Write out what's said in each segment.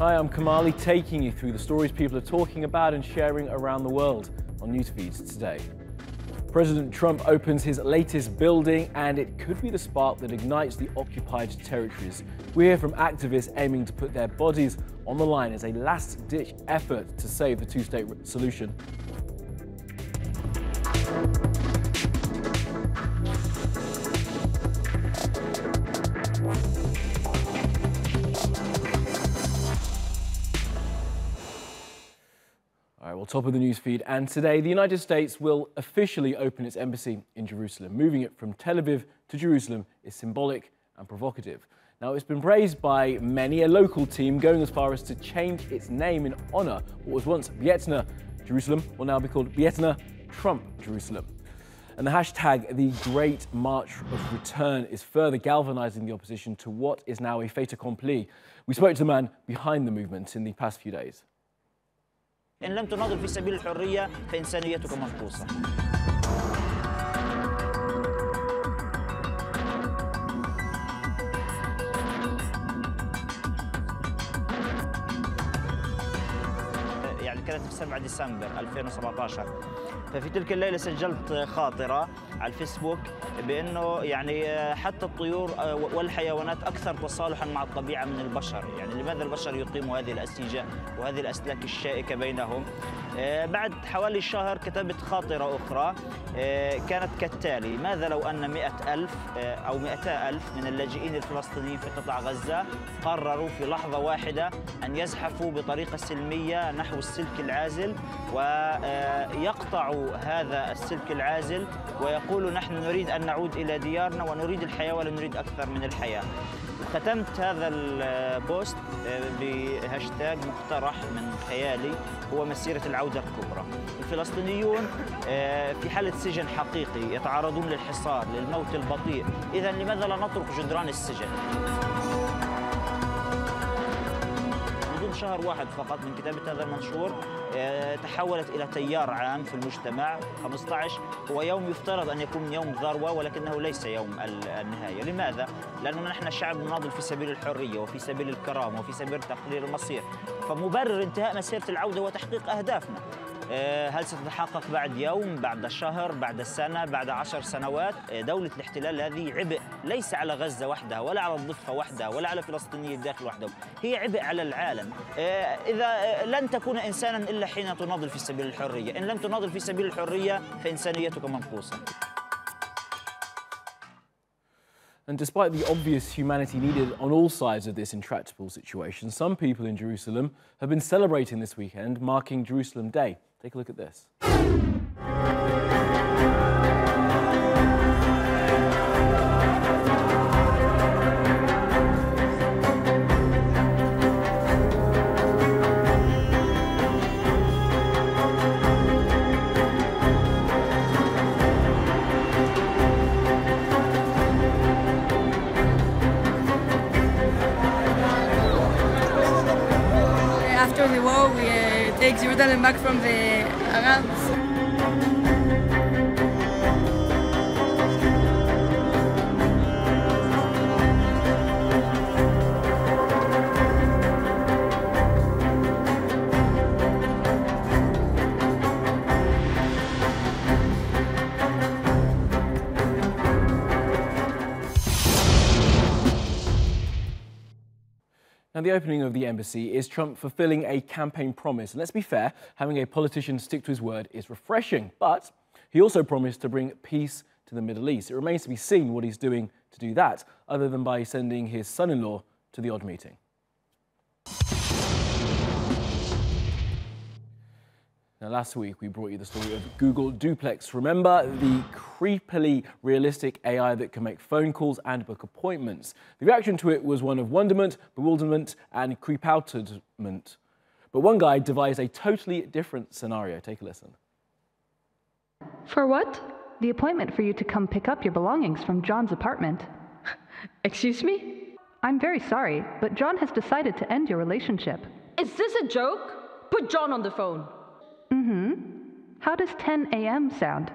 Hi, I'm Kamali, taking you through the stories people are talking about and sharing around the world on NewsFeed today. President Trump opens his latest building, and it could be the spark that ignites the occupied territories. We hear from activists aiming to put their bodies on the line as a last-ditch effort to save the two-state solution. All right, well, top of the news feed, and today the United States will officially open its embassy in Jerusalem. Moving it from Tel Aviv to Jerusalem is symbolic and provocative. Now, it's been praised by many, a local team going as far as to change its name in honor of what was once Vietna Jerusalem will now be called Vietna Trump Jerusalem. And the hashtag The Great March of Return is further galvanizing the opposition to what is now a fait accompli. We spoke to the man behind the movement in the past few days. إن لم تناضل في سبيل الحرية فإنسانيتك منقوصة. يعني كانت في 7 ديسمبر 2017. ففي تلك الليلة سجلت خاطرة على الفيسبوك بأنه يعني حتى الطيور والحيوانات أكثر تصالحاً مع الطبيعة من البشر، يعني لماذا البشر يقيموا هذه الأنسجة وهذه الأسلاك الشائكة بينهم؟ بعد حوالي شهر كتبت خاطرة أخرى كانت كالتالي: ماذا لو أن 100,000 أو 200,000 من اللاجئين الفلسطينيين في قطاع غزة قرروا في لحظة واحدة أن يزحفوا بطريقة سلمية نحو السلك العازل ويقطعوا هذا السلك العازل ويقولوا نحن نريد أن نعود إلى ديارنا ونريد الحياة ولا نريد أكثر من الحياة. ختمت هذا البوست بهاشتاج مقترح من خيالي هو مسيرة العودة الكبرى. الفلسطينيون في حالة سجن حقيقي، يتعرضون للحصار، للموت البطيء، إذا لماذا لا نترك جدران السجن؟ شهر واحد فقط من كتابة هذا المنشور تحولت إلى تيار عام في المجتمع. 15 هو يوم يفترض أن يكون يوم ذروة، ولكنه ليس يوم النهاية. لماذا؟ لأننا نحن شعب نناضل في سبيل الحرية وفي سبيل الكرامة وفي سبيل تقرير المصير، فمبرر انتهاء مسيرة العودة هو تحقيق أهدافنا. هل ستتحقق بعد يوم، بعد شهر، بعد سنة، بعد 10 سنوات؟ دولة الاحتلال هذه عبء ليس على غزة وحدها ولا على الضفة وحدها ولا على فلسطينية الداخل وحدهم، هي عبء على العالم. إذا لن تكون إنسانا إلا حين تناضل في سبيل الحرية، إن لم تناضل في سبيل الحرية فإنسانيتك منقوصة. And despite the obvious humanity needed on all sides of this intractable situation, some people in Jerusalem have been celebrating this weekend, marking Jerusalem Day. Take a look at this. After the war, we take Jerusalem back from the Arabs. Now, the opening of the embassy is Trump fulfilling a campaign promise. And let's be fair, having a politician stick to his word is refreshing. But he also promised to bring peace to the Middle East. It remains to be seen what he's doing to do that, other than by sending his son-in-law to the odd meeting. Now, last week, we brought you the story of Google Duplex. Remember the creepily realistic AI that can make phone calls and book appointments? The reaction to it was one of wonderment, bewilderment, and creep-outedment. But one guy devised a totally different scenario. Take a listen. For what? The appointment for you to come pick up your belongings from John's apartment. Excuse me? I'm very sorry, but John has decided to end your relationship. Is this a joke? Put John on the phone. Mm-hmm. How does 10 a.m. sound?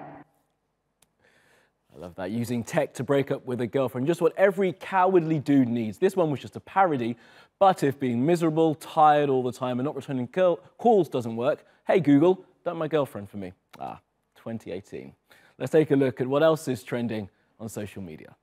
I love that. Using tech to break up with a girlfriend. Just what every cowardly dude needs. This one was just a parody. But if being miserable, tired all the time and not returning calls doesn't work, hey Google, dump my girlfriend for me. 2018. Let's take a look at what else is trending on social media.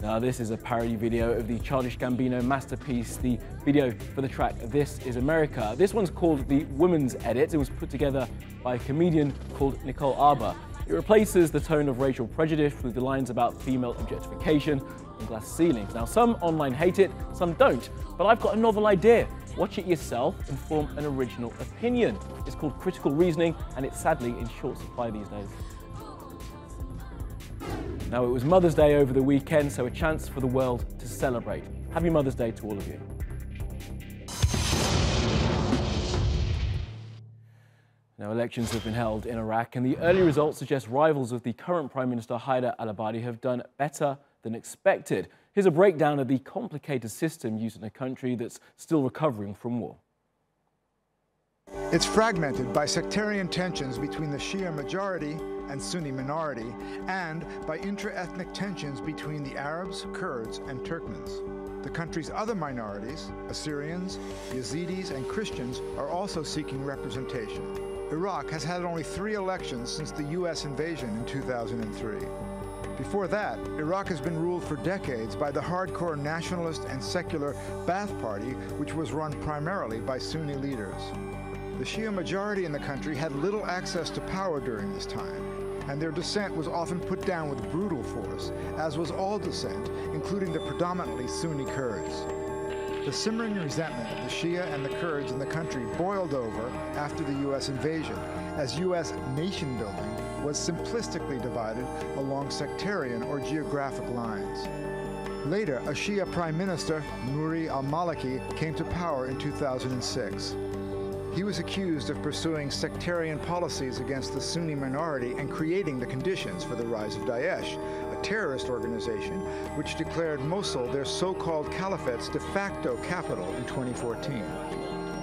Now this is a parody video of the Childish Gambino masterpiece, the video for the track This Is America. This one's called the Woman's Edit. It was put together by a comedian called Nicole Arbour. It replaces the tone of racial prejudice with the lines about female objectification and glass ceilings. Now some online hate it, some don't, but I've got a novel idea. Watch it yourself and form an original opinion. It's called critical reasoning and it's sadly in short supply these days. Now, it was Mother's Day over the weekend, so a chance for the world to celebrate. Happy Mother's Day to all of you. Now, elections have been held in Iraq, and the early results suggest rivals of the current Prime Minister Haider al-Abadi have done better than expected. Here's a breakdown of the complicated system used in a country that's still recovering from war. It's fragmented by sectarian tensions between the Shia majority and Sunni minority, and by intra-ethnic tensions between the Arabs, Kurds, and Turkmens. The country's other minorities, Assyrians, Yazidis, and Christians, are also seeking representation. Iraq has had only 3 elections since the U.S. invasion in 2003. Before that, Iraq has been ruled for decades by the hardcore nationalist and secular Ba'ath Party, which was run primarily by Sunni leaders. The Shia majority in the country had little access to power during this time, and their dissent was often put down with brutal force, as was all dissent, including the predominantly Sunni Kurds. The simmering resentment of the Shia and the Kurds in the country boiled over after the U.S. invasion, as U.S. nation-building was simplistically divided along sectarian or geographic lines. Later, a Shia Prime Minister, Nouri al-Maliki, came to power in 2006. He was accused of pursuing sectarian policies against the Sunni minority and creating the conditions for the rise of Daesh, a terrorist organization which declared Mosul their so-called caliphate's de facto capital in 2014.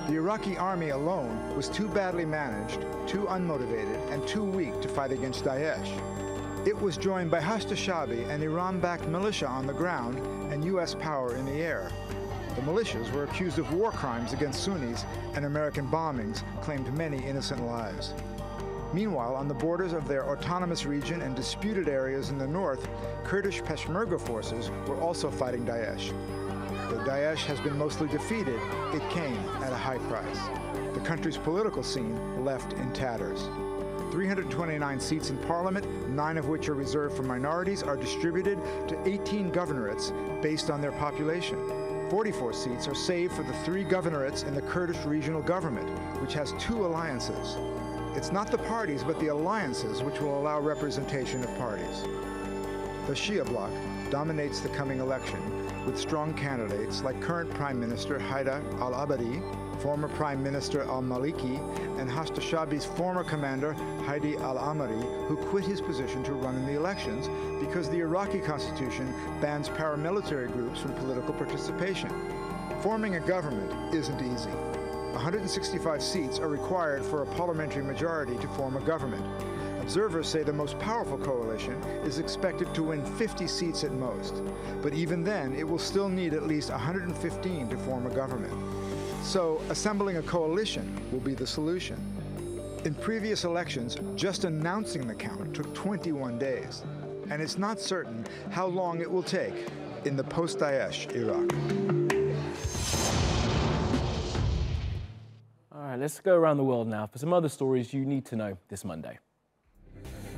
The Iraqi army alone was too badly managed, too unmotivated, and too weak to fight against Daesh. It was joined by Hashd Shabi, an Iran-backed militia on the ground, and U.S. power in the air. The militias were accused of war crimes against Sunnis, and American bombings claimed many innocent lives. Meanwhile, on the borders of their autonomous region and disputed areas in the north, Kurdish Peshmerga forces were also fighting Daesh. Though Daesh has been mostly defeated, it came at a high price. The country's political scene left in tatters. 329 seats in parliament, 9 of which are reserved for minorities, are distributed to 18 governorates based on their population. 44 seats are saved for the 3 governorates in the Kurdish regional government, which has 2 alliances. It's not the parties, but the alliances which will allow representation of parties. The Shia bloc dominates the coming election, with strong candidates like current Prime Minister Haider al-Abadi, former Prime Minister al-Maliki, and Hashd Shabi's former commander Hadi al-Amari, who quit his position to run in the elections because the Iraqi constitution bans paramilitary groups from political participation. Forming a government isn't easy. 165 seats are required for a parliamentary majority to form a government. Observers say the most powerful coalition is expected to win 50 seats at most, but even then it will still need at least 115 to form a government. So assembling a coalition will be the solution. In previous elections, just announcing the count took 21 days, and it's not certain how long it will take in the post-Daesh Iraq. All right, let's go around the world now for some other stories you need to know this Monday.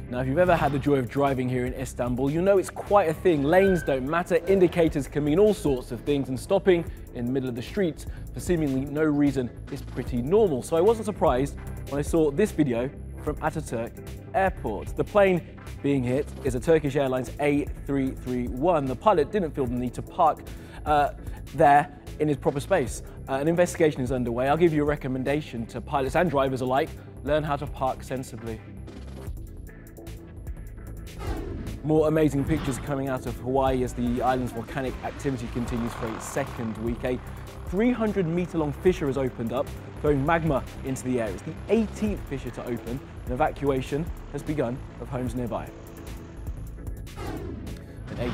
Now, if you've ever had the joy of driving here in Istanbul, you'll know it's quite a thing. Lanes don't matter, indicators can mean all sorts of things, and stopping in the middle of the street for seemingly no reason is pretty normal. So I wasn't surprised when I saw this video from Ataturk Airport. The plane being hit is a Turkish Airlines A331. The pilot didn't feel the need to park there in his proper space. An investigation is underway. I'll give you a recommendation to pilots and drivers alike. Learn how to park sensibly. More amazing pictures coming out of Hawaii as the island's volcanic activity continues for its second week. A 300-meter-long fissure has opened up, throwing magma into the air. It's the 18th fissure to open, and evacuation has begun of homes nearby.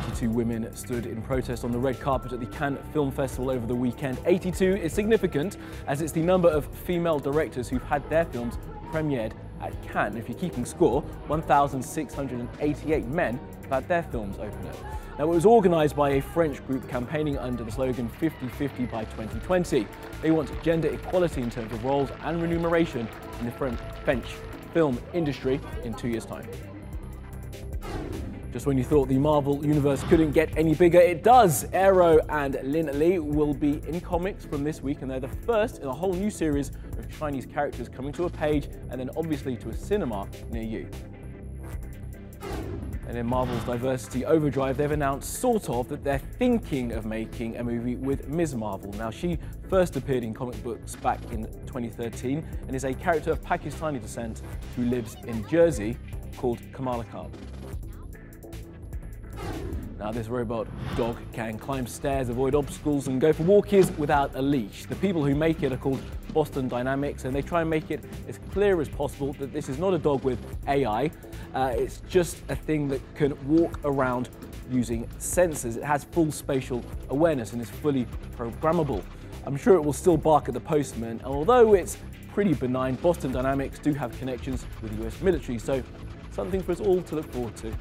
82 women stood in protest on the red carpet at the Cannes Film Festival over the weekend. 82 is significant as it's the number of female directors who've had their films premiered at Cannes. If you're keeping score, 1,688 men have had their films open it. Now, it was organised by a French group campaigning under the slogan 50-50 by 2020. They want gender equality in terms of roles and remuneration in the French film industry in 2 years' time. Just when you thought the Marvel universe couldn't get any bigger, it does. Arrow and Lin Li will be in comics from this week, and they're the first in a whole new series of Chinese characters coming to a page and then obviously to a cinema near you. And in Marvel's diversity overdrive, they've announced that they're thinking of making a movie with Ms. Marvel. Now, she first appeared in comic books back in 2013 and is a character of Pakistani descent who lives in Jersey called Kamali Melbourne. Now, this robot dog can climb stairs, avoid obstacles and go for walkies without a leash. The people who make it are called Boston Dynamics, and they try and make it as clear as possible that this is not a dog with AI. It's just a thing that can walk around using sensors. It has full spatial awareness and is fully programmable. I'm sure it will still bark at the postman, and although it's pretty benign, Boston Dynamics do have connections with the US military, so something for us all to look forward to.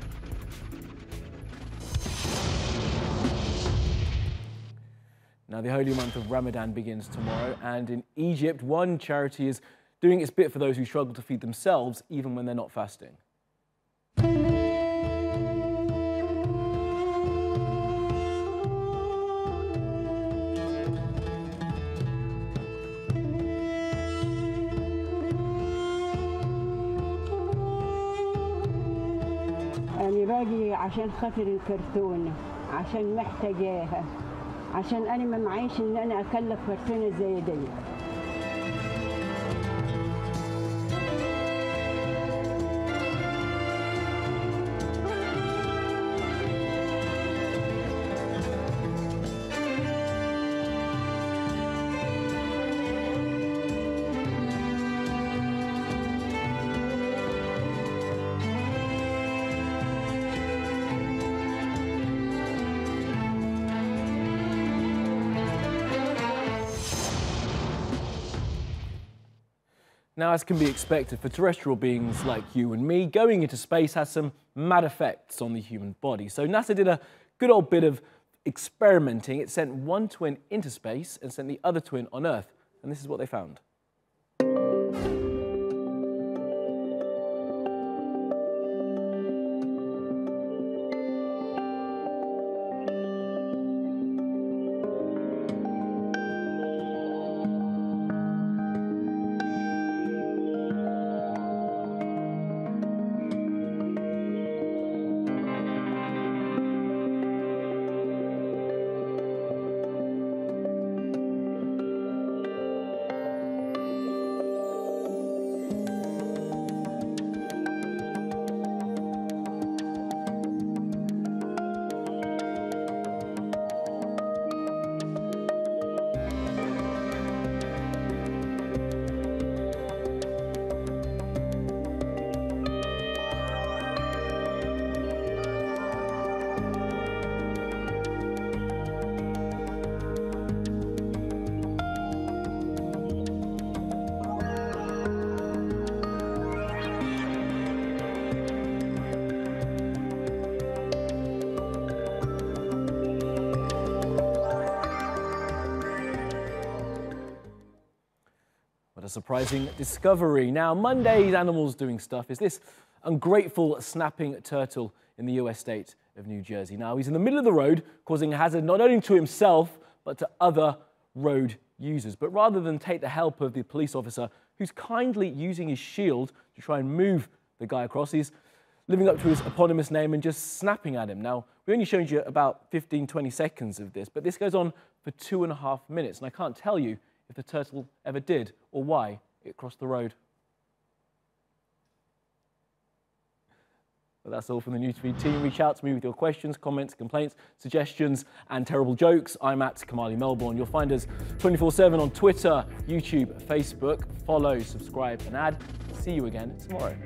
Now, the holy month of Ramadan begins tomorrow, and in Egypt, one charity is doing its bit for those who struggle to feed themselves even when they're not fasting. أنا باجي عشان خاطر الكرتونة، عشان محتاجاها، عشان أنا ما معيش إن أنا أكلف كرتونة زي دي. Now, as can be expected for terrestrial beings like you and me, going into space has some mad effects on the human body. So NASA did a good old bit of experimenting. It sent one twin into space and sent the other twin on Earth. And this is what they found. What a surprising discovery. Now, Monday's Animals Doing Stuff is this ungrateful snapping turtle in the US state of New Jersey. Now, he's in the middle of the road, causing a hazard not only to himself, but to other road users. But rather than take the help of the police officer, who's kindly using his shield to try and move the guy across, he's living up to his eponymous name and just snapping at him. Now, we only showed you about 15-20 seconds of this, but this goes on for 2.5 minutes, and I can't tell you if the turtle ever did or why it crossed the road. But that's all from the NewsFeed team. Reach out to me with your questions, comments, complaints, suggestions, and terrible jokes. I'm at Kamali Melbourne. You'll find us 24/7 on Twitter, YouTube, Facebook. Follow, subscribe, and add. See you again tomorrow.